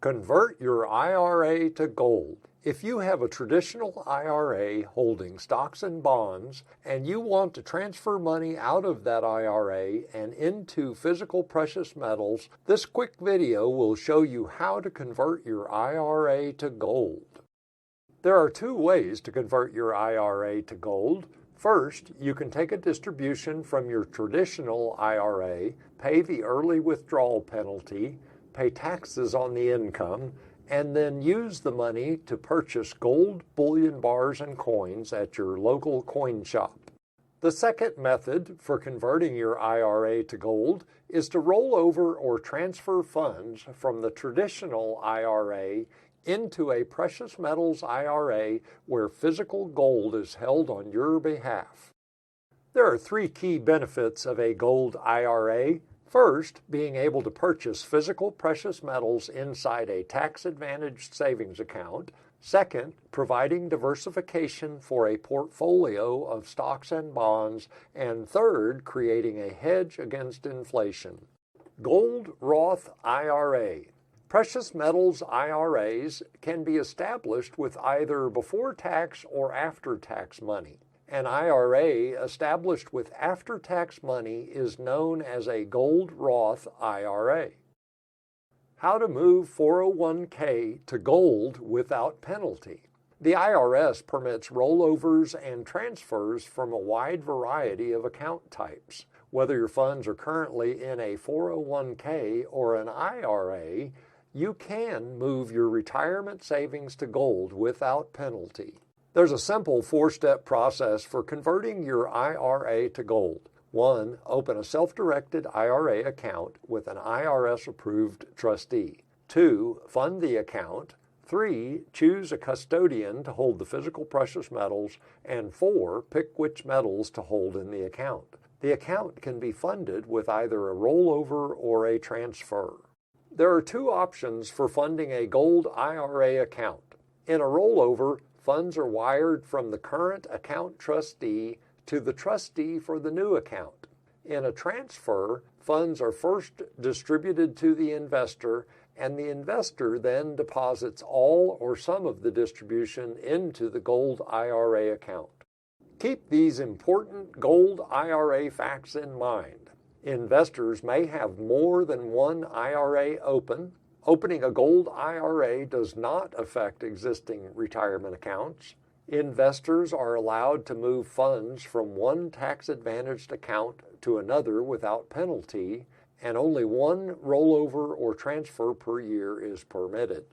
Convert your IRA to gold. If you have a traditional IRA holding stocks and bonds and you want to transfer money out of that IRA and into physical precious metals, this quick video will show you how to convert your IRA to gold. There are two ways to convert your IRA to gold. First, you can take a distribution from your traditional IRA, pay the early withdrawal penalty, pay taxes on the income, and then use the money to purchase gold bullion bars and coins at your local coin shop. The second method for converting your IRA to gold is to roll over or transfer funds from the traditional IRA into a precious metals IRA where physical gold is held on your behalf. There are three key benefits of a gold IRA. First, being able to purchase physical precious metals inside a tax-advantaged savings account. Second, providing diversification for a portfolio of stocks and bonds. And third, creating a hedge against inflation. Gold Roth IRA. Precious metals IRAs can be established with either before-tax or after-tax money. An IRA established with after-tax money is known as a Gold Roth IRA. How to move 401k to gold without penalty. The IRS permits rollovers and transfers from a wide variety of account types. Whether your funds are currently in a 401k or an IRA, you can move your retirement savings to gold without penalty. There's a simple four-step process for converting your IRA to gold. 1. Open a self-directed IRA account with an IRS-approved trustee. 2. Fund the account. 3. Choose a custodian to hold the physical precious metals. And 4. Pick which metals to hold in the account. The account can be funded with either a rollover or a transfer. There are two options for funding a gold IRA account. In a rollover, funds are wired from the current account trustee to the trustee for the new account. In a transfer, funds are first distributed to the investor, and the investor then deposits all or some of the distribution into the Gold IRA account. Keep these important Gold IRA facts in mind. Investors may have more than one IRA open. Opening a gold IRA does not affect existing retirement accounts. Investors are allowed to move funds from one tax-advantaged account to another without penalty, and only one rollover or transfer per year is permitted.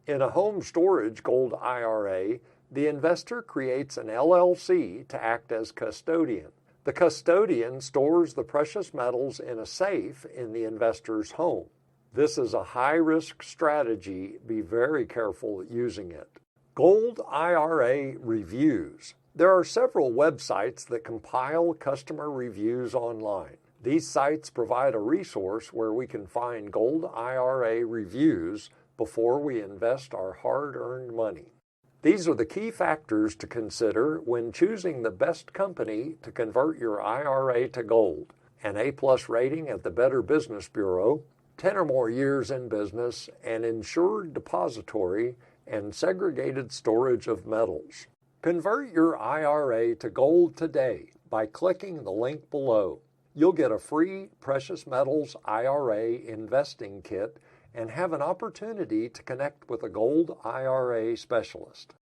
In a home storage gold IRA, the investor creates an LLC to act as custodian. The custodian stores the precious metals in a safe in the investor's home. This is a high-risk strategy. Be very careful using it. Gold IRA reviews. There are several websites that compile customer reviews online. These sites provide a resource where we can find gold IRA reviews before we invest our hard-earned money. These are the key factors to consider when choosing the best company to convert your IRA to gold. An A+ rating at the Better Business Bureau, 10 or more years in business, an insured depository, and segregated storage of metals. Convert your IRA to gold today by clicking the link below. You'll get a free Precious Metals IRA investing kit and have an opportunity to connect with a Gold IRA specialist.